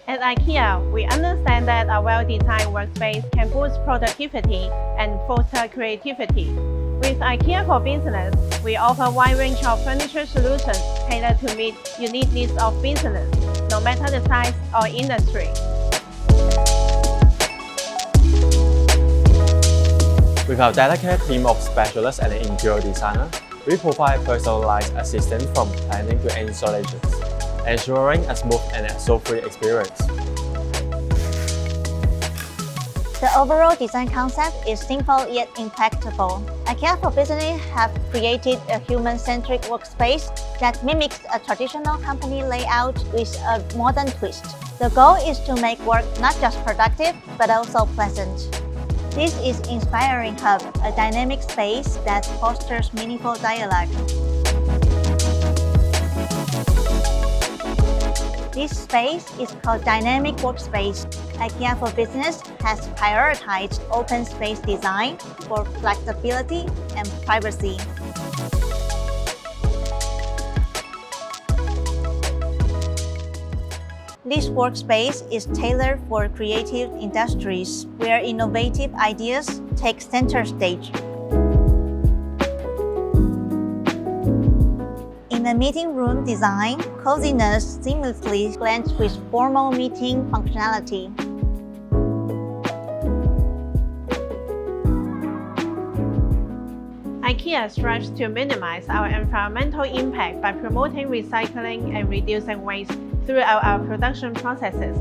At IKEA, we understand that a well-designed workspace can boost productivity and foster creativity. With IKEA for Business, we offer a wide range of furniture solutions tailored to meet unique needs of business, no matter the size or industry. With our dedicated team of specialists and interior designers, we provide personalized assistance from planning to installations, ensuring a smooth and hassle-free experience. The overall design concept is simple yet impactful. IKEA for Business have created a human-centric workspace that mimics a traditional company layout with a modern twist. The goal is to make work not just productive, but also pleasant. This is Inspiring Hub, a dynamic space that fosters meaningful dialogue. This space is called Dynamic Workspace. IKEA for Business has prioritized open space design for flexibility and privacy. This workspace is tailored for creative industries where innovative ideas take center stage. In the meeting room design, coziness seamlessly blends with formal meeting functionality. IKEA strives to minimize our environmental impact by promoting recycling and reducing waste throughout our production processes.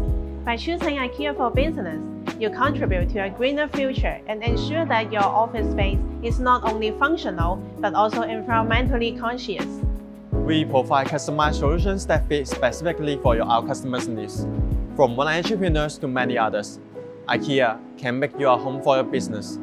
By choosing IKEA for Business, you contribute to a greener future and ensure that your office space is not only functional but also environmentally conscious. We provide customized solutions that fit specifically for our customers' needs. From one entrepreneurs to many others, IKEA can make you a home for your business.